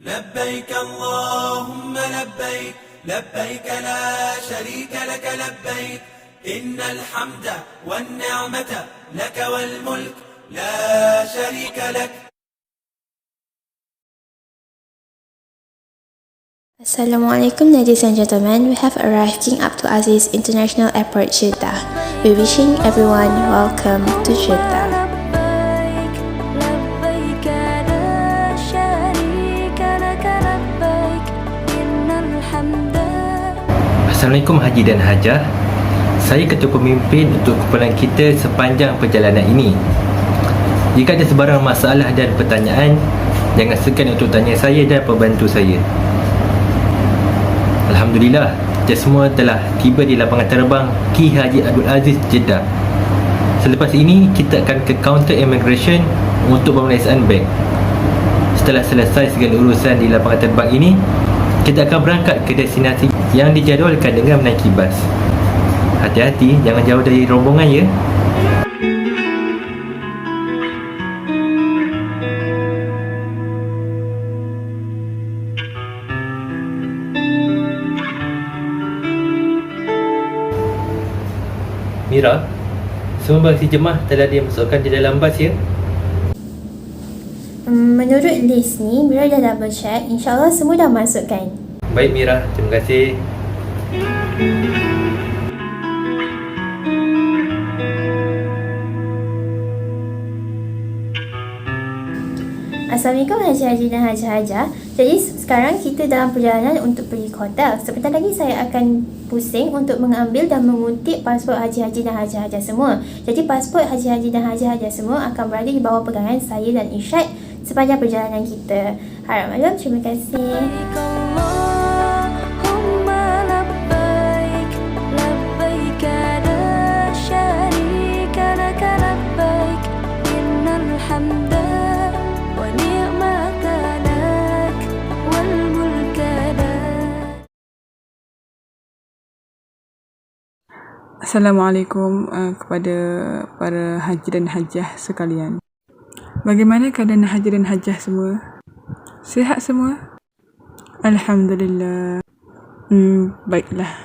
لبيك اللهم لبيك لبيك لا شريك لك لبيك إن الحمد والنعمة لك والملك لا شريك لك. Assalamualaikum ladies and gentlemen, we have arrived King Abdul Aziz International Airport Jeddah. We're wishing everyone welcome to Jeddah. Assalamualaikum Haji dan Hajah. Saya ketua pemimpin untuk kumpulan kita sepanjang perjalanan ini. Jika ada sebarang masalah dan pertanyaan, jangan segan untuk tanya saya dan pembantu saya. Alhamdulillah, kita semua telah tiba di lapangan terbang Ki Haji Abdul Aziz Jeddah. Selepas ini, kita akan ke kaunter immigration untuk pemeriksaan beg. Setelah selesai segala urusan di lapangan terbang ini, kita akan berangkat ke destinasi yang dijadualkan dengan menaiki bas. Hati-hati, jangan jauh dari rombongan ya. Mira, semua bagasi jemaah telah dimasukkan di dalam bas ya? Menurut list ni, Mira dah double check. InsyaAllah semua dah masukkan. Baik Mira, terima kasih. Assalamualaikum Haji-Haji dan Haji-Haja. Jadi sekarang kita dalam perjalanan untuk pergi ke hotel. Sebentar lagi saya akan pusing untuk mengambil dan mengutip pasport Haji-Haji dan Haji-Haja semua. Jadi pasport Haji-Haji dan Haji-Haja semua akan berada di bawah pegangan saya dan Irsyad sepanjang perjalanan kita. Harap maklum, terima kasih. Assalamualaikum kepada para haji dan hajah sekalian. Bagaimana keadaan haji dan hajah semua? Sihat semua? Alhamdulillah. Baiklah.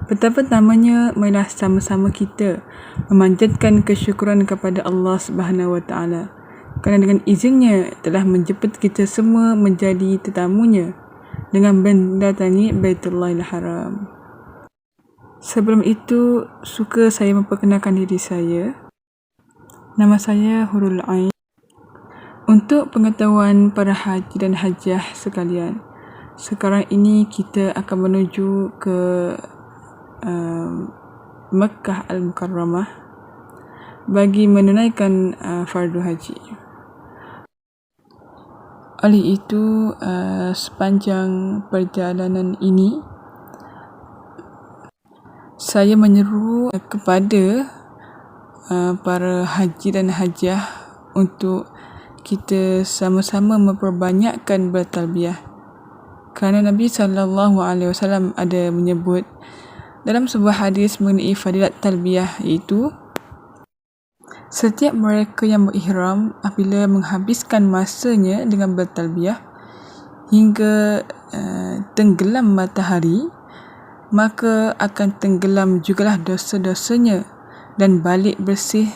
Pertama-tamanya, marilah sama-sama kita memanjatkan kesyukuran kepada Allah Subhanahu Wa Taala kerana dengan izinnya telah menjemput kita semua menjadi tetamunya dengan mendatangi Baitullahil Haram. Sebelum itu, suka saya memperkenalkan diri saya. Nama saya Hurul Ain. Untuk pengetahuan para haji dan hajah sekalian, sekarang ini kita akan menuju ke Makkah Al-Mukarramah bagi menunaikan fardu haji. Oleh itu, sepanjang perjalanan ini, saya menyeru kepada para haji dan hajah untuk kita sama-sama memperbanyakkan bertalbiyah. Kerana Nabi SAW ada menyebut dalam sebuah hadis mengenai fadilat talbiyah, iaitu setiap mereka yang berihram apabila menghabiskan masanya dengan bertalbiyah hingga tenggelam matahari, maka akan tenggelam jugalah dosa-dosanya dan balik bersih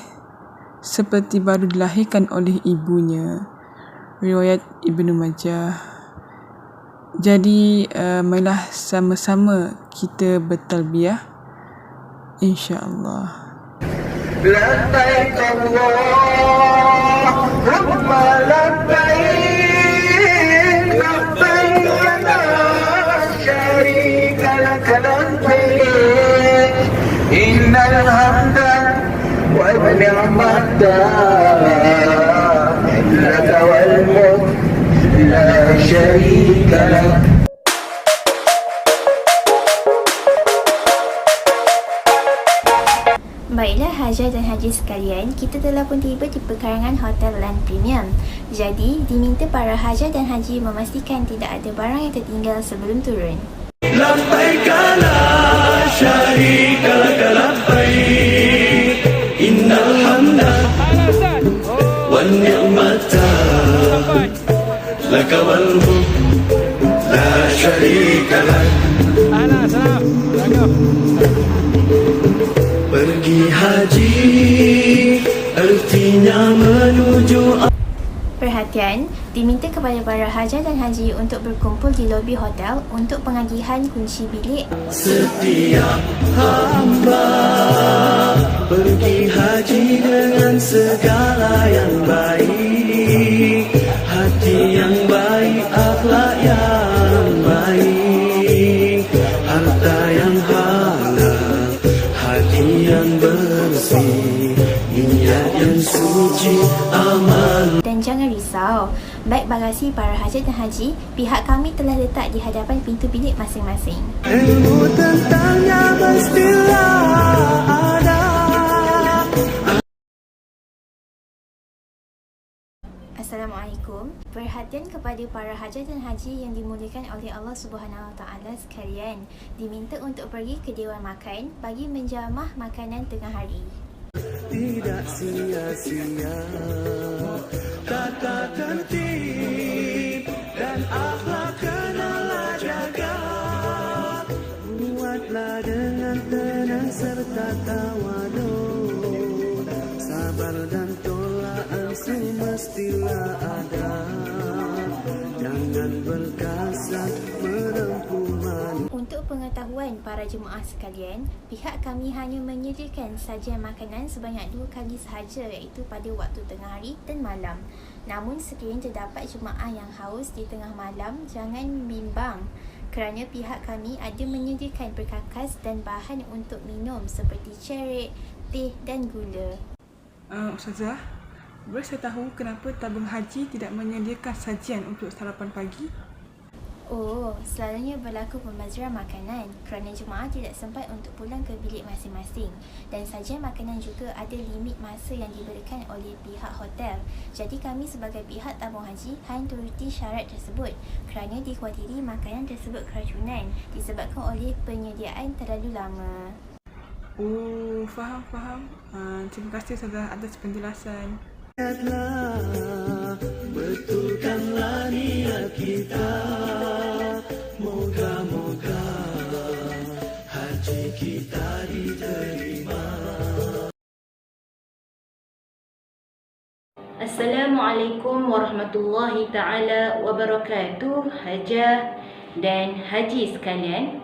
seperti baru dilahirkan oleh ibunya. Riwayat Ibnu Majah. Jadi, marilah sama-sama kita bertalbiyah, insya-Allah. لبيك اللهم لبيك لبيك لا شريك لك لبيك إن الحمد والنعمة لك والملك لا شريك لك. Baiklah Hajah dan Haji sekalian, kita telah pun tiba di pekarangan Hotel Land Premium. Jadi, diminta para Hajah dan Haji memastikan tidak ada barang yang tertinggal sebelum turun. لبيك لا شريك لك لبيك إن الحمد والنعمة لك والملك لا شريك لك. Pergi haji artinya menuju. Perhatian, diminta kepada para hajat dan haji untuk berkumpul di lobi hotel untuk pengagihan kunci bilik. Setiap hamba pergi haji dengan segala yang baik, hati yang baik, akhlak yang baik, harta yang halal, hati yang bersih, niat yang suci, aman. Dan jangan risau, baik bagasi para hajat dan haji, pihak kami telah letak di hadapan pintu bilik masing-masing. Ilmu tentangnya mestilah ada. Assalamualaikum. Perhatian kepada para hajat dan haji yang dimuliakan oleh Allah Subhanahu Wa Taala sekalian, diminta untuk pergi ke dewan makan bagi menjamah makanan tengah hari. Tidak sia-sia tata tertib dan akhlak kenalah jaga. Buatlah dengan tenang serta tawaduk, sabar dan toleransi semestilah ada. Jangan berkasar menempuh manis. Untuk pengetahuan para jemaah sekalian, pihak kami hanya menyediakan sajian makanan sebanyak 2 kali sahaja, iaitu pada waktu tengah hari dan malam. Namun sekiranya terdapat jemaah yang haus di tengah malam, jangan bimbang kerana pihak kami ada menyediakan perkakas dan bahan untuk minum seperti cerik, teh dan gula. Ustazah, boleh saya tahu kenapa tabung haji tidak menyediakan sajian untuk sarapan pagi? Oh, selalunya berlaku pembaziran makanan kerana jemaah tidak sempat untuk pulang ke bilik masing-masing, dan sajian makanan juga ada limit masa yang diberikan oleh pihak hotel. Jadi kami sebagai pihak tabung haji hanya turuti syarat tersebut kerana dikhawatiri makanan tersebut keracunan disebabkan oleh penyediaan terlalu lama. Oh, faham. Terima kasih Ustazah atas penjelasan. Betulkanlah niat kita, moga-moga haji kita diterima. Assalamualaikum warahmatullahi ta'ala wabarakatuh, hajah dan haji sekalian.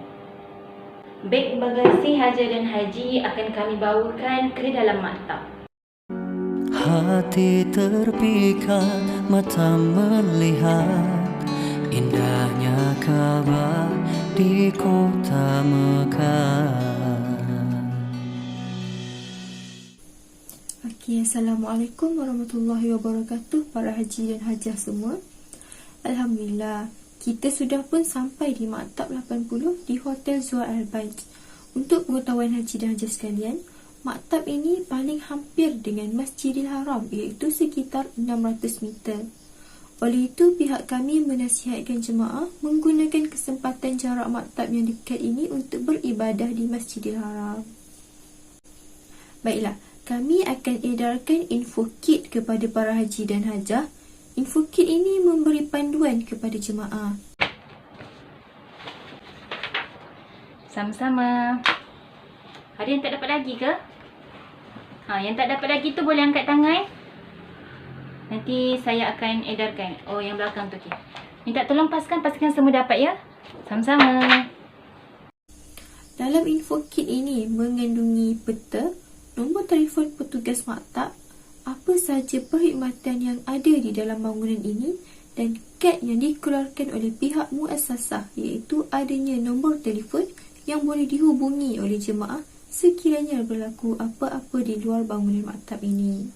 Beg bagasi hajah dan haji akan kami bawakan ke dalam maktab. Hati terpikat, mata melihat indahnya Ka'bah di kota Mekah. Okay, Assalamualaikum warahmatullahi wabarakatuh para haji dan hajah semua. Alhamdulillah, kita sudah pun sampai di Maktab 80 di Hotel Zuar Al-Bait. Untuk pengetahuan haji dan hajah sekalian, maktab ini paling hampir dengan Masjidil Haram, iaitu sekitar 600 meter. Oleh itu, pihak kami menasihatkan jemaah menggunakan kesempatan jarak maktab yang dekat ini untuk beribadah di Masjidil Haram. Baiklah, kami akan edarkan info kit kepada para haji dan hajah. Info kit ini memberi panduan kepada jemaah. Sama-sama. Ada yang tak dapat lagi ke? Yang tak dapat lagi tu boleh angkat tangan. Nanti saya akan edarkan. Oh, yang belakang tu. Okay. Minta tolong pastikan semua dapat ya. Sama-sama. Dalam info kit ini mengandungi peta, nombor telefon petugas maktab, apa sahaja perkhidmatan yang ada di dalam bangunan ini, dan kad yang dikeluarkan oleh pihak muassasah, iaitu adanya nombor telefon yang boleh dihubungi oleh jemaah sekiranya berlaku apa-apa di luar bangunan maktab ini.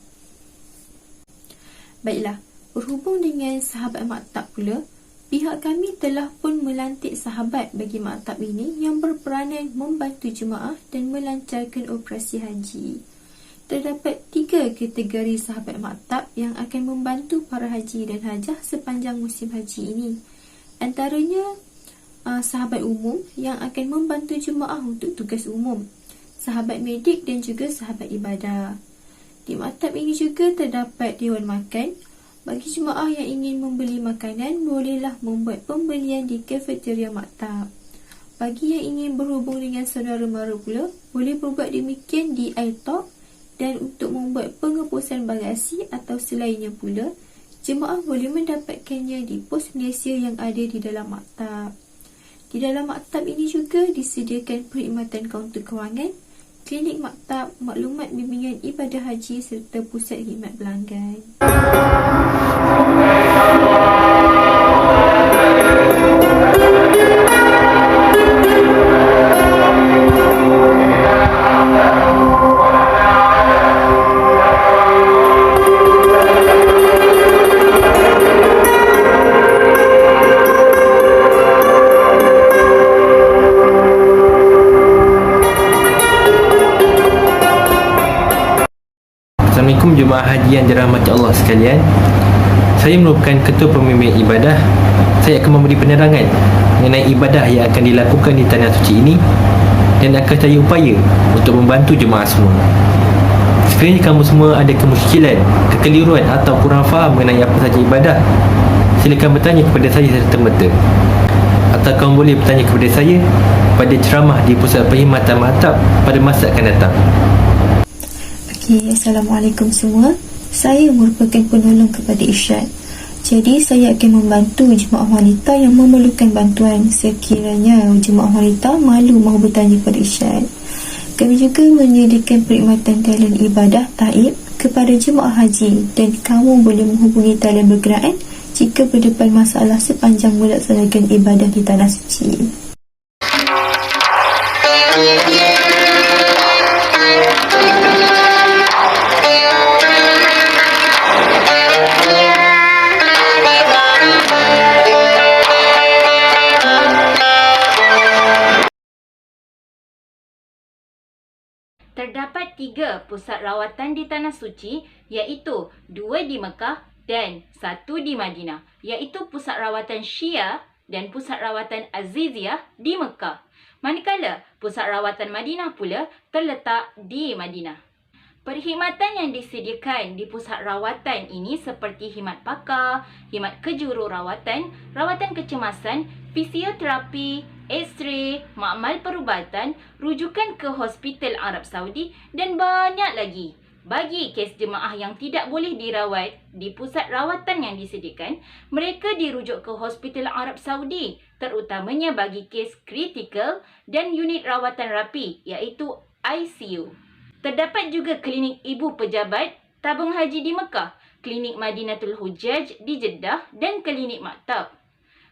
Baiklah, berhubung dengan sahabat maktab pula, pihak kami telah pun melantik sahabat bagi maktab ini yang berperanan membantu jemaah dan melancarkan operasi haji. Terdapat 3 kategori sahabat maktab yang akan membantu para haji dan hajah sepanjang musim haji ini. Antaranya, sahabat umum yang akan membantu jemaah untuk tugas umum, sahabat medik dan juga sahabat ibadah. Di maktab ini juga terdapat dewan makan, Bagi jemaah yang ingin membeli makanan, bolehlah membuat pembelian di kafeteria maktab. Bagi yang ingin berhubung dengan saudara mara pula, boleh berbuat demikian di iTalk. Dan untuk membuat pengepusan bagasi atau selainnya pula, jemaah boleh mendapatkannya di pos Malaysia yang ada di dalam maktab. Di dalam maktab ini juga disediakan perkhidmatan kaunter kewangan, klinik maktab, maklumat bimbingan ibadah haji serta pusat khidmat pelanggan. Assalamualaikum jemaah haji yang dirahmati Allah sekalian. Saya merupakan ketua pembimbing ibadah. Saya akan memberi penerangan mengenai ibadah yang akan dilakukan di tanah suci ini dan akan saya upaya untuk membantu jemaah semua. Sekiranya kamu semua ada kemusykilan, kekeliruan atau kurang faham mengenai apa sahaja ibadah, silakan bertanya kepada saya serta-merta. Atau kamu boleh bertanya kepada saya pada ceramah di Pusat Perkhidmatan Maktab pada masa akan datang. Assalamualaikum semua. Saya merupakan penolong kepada Irsyad. Jadi saya akan membantu jemaah wanita yang memerlukan bantuan sekiranya jemaah wanita malu mahu bertanya kepada Irsyad. Kami juga menyediakan perkhidmatan talian ibadah taib kepada jemaah haji dan kamu boleh menghubungi talian berkenaan jika berdepan masalah sepanjang melaksanakan ibadah di tanah suci. Terdapat 3 pusat rawatan di Tanah Suci, iaitu 2 di Mekah dan 1 di Madinah, iaitu pusat rawatan Syiah dan pusat rawatan Aziziyah di Mekah. Manakala pusat rawatan Madinah pula terletak di Madinah. Perkhidmatan yang disediakan di pusat rawatan ini seperti khidmat pakar, khidmat kejururawatan, rawatan kecemasan, fisioterapi, X-ray, makmal perubatan, rujukan ke hospital Arab Saudi dan banyak lagi. Bagi kes jemaah yang tidak boleh dirawat di pusat rawatan yang disediakan, mereka dirujuk ke hospital Arab Saudi, terutamanya bagi kes kritikal dan unit rawatan rapi iaitu ICU. Terdapat juga klinik ibu pejabat tabung haji di Mekah, klinik Madinatul Hujjaj di Jeddah dan klinik maktab.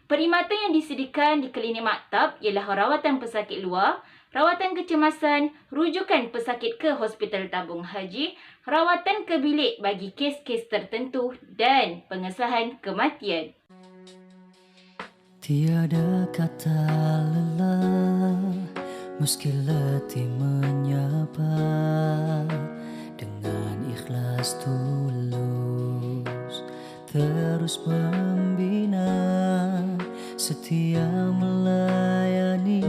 Perkhidmatan yang disediakan di klinik maktab ialah rawatan pesakit luar, rawatan kecemasan, rujukan pesakit ke hospital tabung haji, rawatan ke bilik bagi kes-kes tertentu dan pengesahan kematian. Tiada kata lelah, meski letih menyapa, dengan ikhlas tulus terus membina, setia melayani,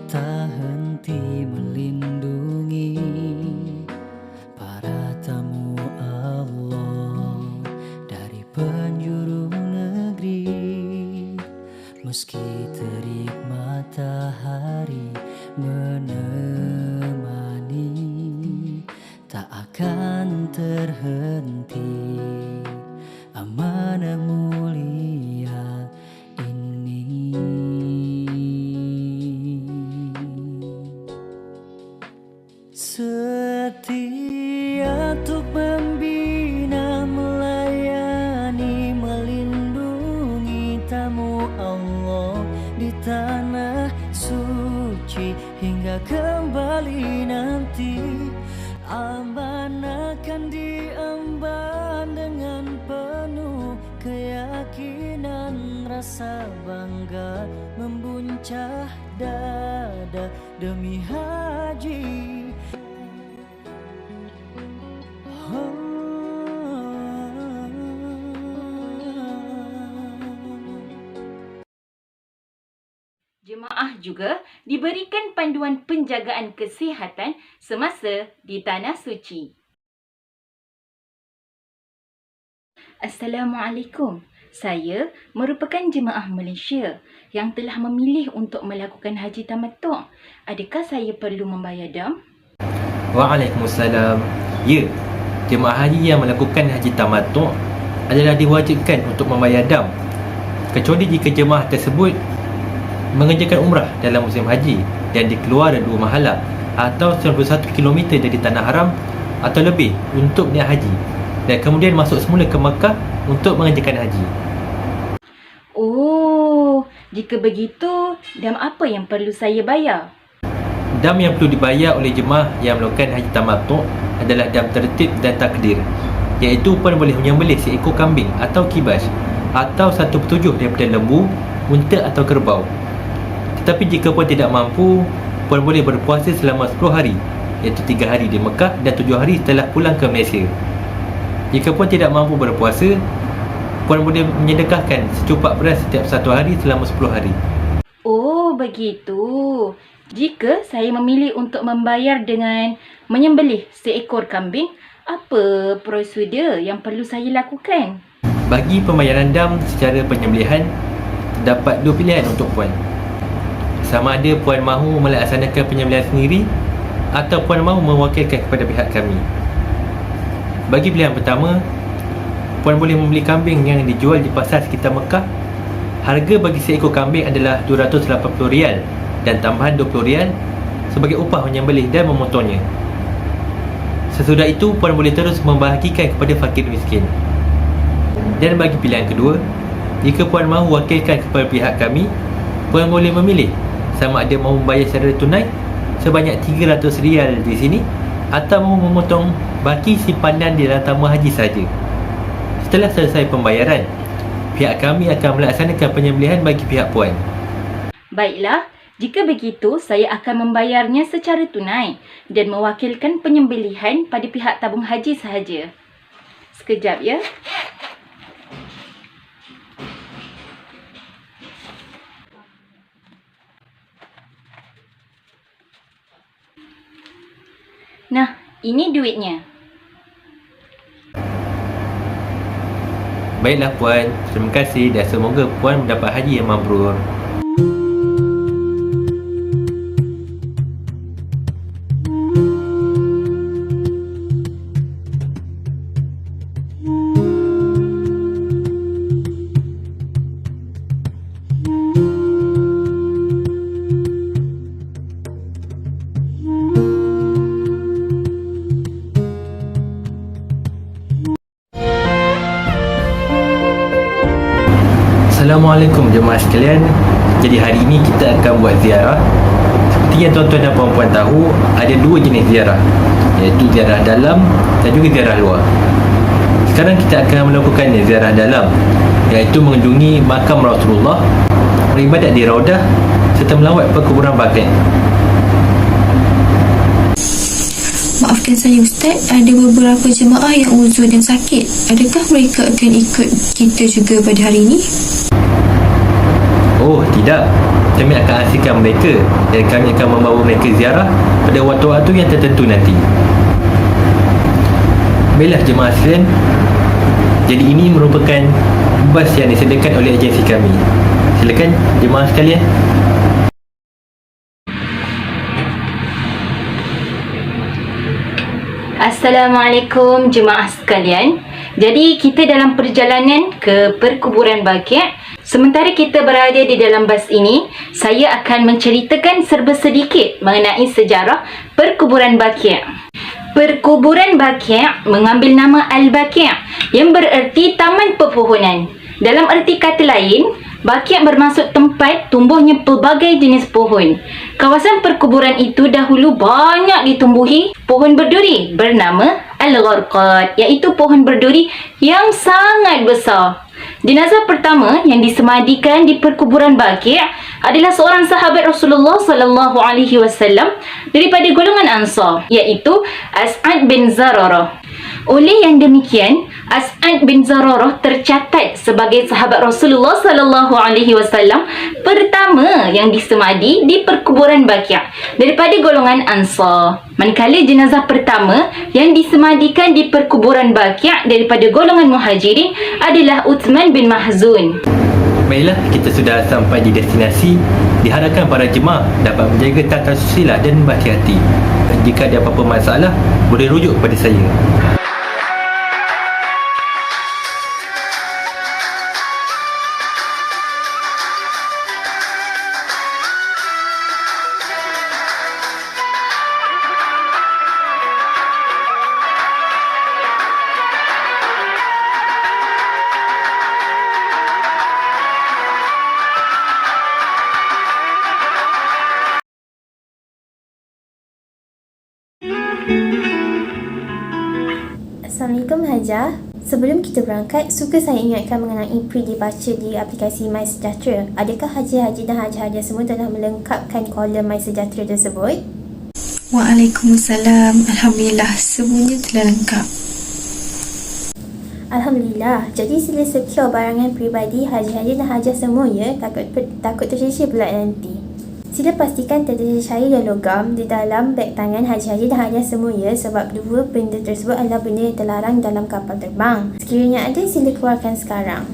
tak henti melindungi para tamu Allah dari penjuru negeri. Meski terik matahari menemani, tak akan terhenti amanah mulia ini. Setia untuk membina, melayani, melindungi tamu Allah di tanah suci hingga kembali nanti. Amanah akan diemban dengan penuh keyakinan, rasa bangga membuncah dada demi haji. Jemaah juga diberikan panduan penjagaan kesihatan semasa di Tanah Suci. Assalamualaikum. Saya merupakan jemaah Malaysia yang telah memilih untuk melakukan haji tamattu'. Adakah saya perlu membayar dam? Waalaikumsalam. Ya, jemaah haji yang melakukan haji tamattu' adalah diwajibkan untuk membayar dam, kecuali jika jemaah tersebut mengerjakan umrah dalam musim haji dan dikeluar dari rumah halal atau 91 km dari tanah haram atau lebih untuk niat haji dan kemudian masuk semula ke Makkah untuk mengerjakan haji. Oh, jika begitu, dam apa yang perlu saya bayar? Dam yang perlu dibayar oleh jemaah yang melakukan haji tamattu' adalah dam tertib dan takdir, iaitu puan boleh menyembelih seekor kambing atau kibas atau 1/7 daripada lembu, unta atau kerbau. Tetapi jika puan tidak mampu, puan boleh berpuasa selama 10 hari, iaitu 3 hari di Mekah dan 7 hari setelah pulang ke Malaysia. Jika puan tidak mampu berpuasa, puan boleh menyedekahkan secupak beras setiap 1 hari selama 10 hari. Oh, begitu. Jika saya memilih untuk membayar dengan menyembelih seekor kambing, apa prosedur yang perlu saya lakukan? Bagi pembayaran dam secara penyembelihan, terdapat 2 pilihan untuk puan. Sama ada puan mahu melaksanakan penyembelihan sendiri atau puan mahu mewakilkan kepada pihak kami. Bagi pilihan pertama, puan boleh membeli kambing yang dijual di pasar sekitar Mekah. Harga bagi seekor kambing adalah RM280 dan tambahan RM20 sebagai upah menyembelih dan memotongnya. Sesudah itu, puan boleh terus membahagikan kepada fakir miskin. Dan bagi pilihan kedua, jika puan mahu wakilkan kepada pihak kami, puan boleh memilih sama ada mahu membayar secara tunai sebanyak RM300 di sini atau mahu memotong baki simpanan di dalam tamu haji saja. Setelah selesai pembayaran, pihak kami akan melaksanakan penyembelihan bagi pihak puan. Baiklah, jika begitu saya akan membayarnya secara tunai dan mewakilkan penyembelihan pada pihak tabung haji sahaja. Sekejap ya. Nah, ini duitnya. Baiklah puan, terima kasih dan semoga puan mendapat haji yang mabrur. Assalamualaikum jemaah sekalian. Jadi hari ini kita akan buat ziarah. Seperti yang tuan-tuan dan puan-puan tahu, ada 2 jenis ziarah, iaitu ziarah dalam dan juga ziarah luar. Sekarang kita akan melakukan ziarah dalam, iaitu mengunjungi makam Rasulullah, beribadat di Raudah serta melawat perkuburan Baqi'. Maafkan saya Ustaz, ada beberapa jemaah yang uzur dan sakit. Adakah mereka akan ikut kita juga pada hari ini? Oh, tidak. Kami akan asingkan mereka dan kami akan membawa mereka ziarah pada waktu-waktu yang tertentu nanti. Baiklah jemaah sekalian, jadi ini merupakan bas yang disediakan oleh agensi kami. Silakan jemaah sekalian. Assalamualaikum jemaah sekalian. Jadi kita dalam perjalanan ke perkuburan Baqi'. Sementara kita berada di dalam bas ini, saya akan menceritakan serba sedikit mengenai sejarah perkuburan Baqi'. Perkuburan Baqi' mengambil nama Al-Baqi' yang bererti taman pepohonan. Dalam erti kata lain, Baqi' bermaksud tempat tumbuhnya pelbagai jenis pohon. Kawasan perkuburan itu dahulu banyak ditumbuhi pohon berduri bernama Al-Gharqad, iaitu pohon berduri yang sangat besar. Jenazah pertama yang disemadikan di perkuburan Baqi' adalah seorang sahabat Rasulullah sallallahu alaihi wasallam daripada golongan Ansar, iaitu As'ad bin Zararah. Oleh yang demikian, As'ad bin Zararah tercatat sebagai sahabat Rasulullah sallallahu alaihi wasallam pertama yang disemadi di perkuburan Baqi' daripada golongan Ansar. Manakala jenazah pertama yang disemadikan di perkuburan Baqi' daripada golongan Muhajirin adalah Uthman bin Mahzun. Baiklah, kita sudah sampai di destinasi. Diharapkan para jemaah dapat menjaga tata susila dan berhati-hati. Jika ada apa-apa masalah, boleh rujuk kepada saya. Assalamualaikum Hajar. Sebelum kita berangkat, suka saya ingatkan mengenai pre dibaca di aplikasi MySejahtera. Adakah haji-haji dan haji-haji semua telah melengkapkan kolom MySejahtera tersebut? Waalaikumsalam. Alhamdulillah, semuanya telah lengkap. Alhamdulillah. Jadi sila secure barangan peribadi haji-haji dan haji semua ya. Takut tersisir pula nanti. Sila pastikan terdapat cair dan logam di dalam beg tangan haji-haji dan haji semua ya, sebab dua benda tersebut adalah benda yang terlarang dalam kapal terbang. Sekiranya ada, sila keluarkan sekarang.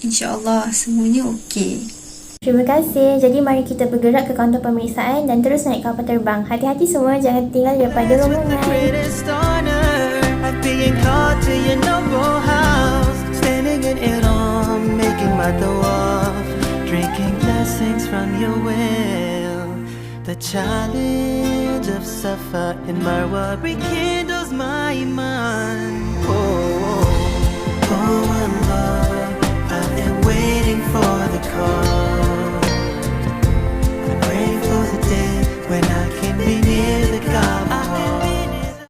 InsyaAllah, semuanya okey. Terima kasih. Jadi mari kita bergerak ke kaunter pemeriksaan dan terus naik kapal terbang. Hati-hati semua, jangan tinggal daripada rombongan. Greatest honor of being called to your noble house, standing in Iran, making my tawaf, drinking blessings from your well. The challenge of Safa and Marwa rekindles my iman.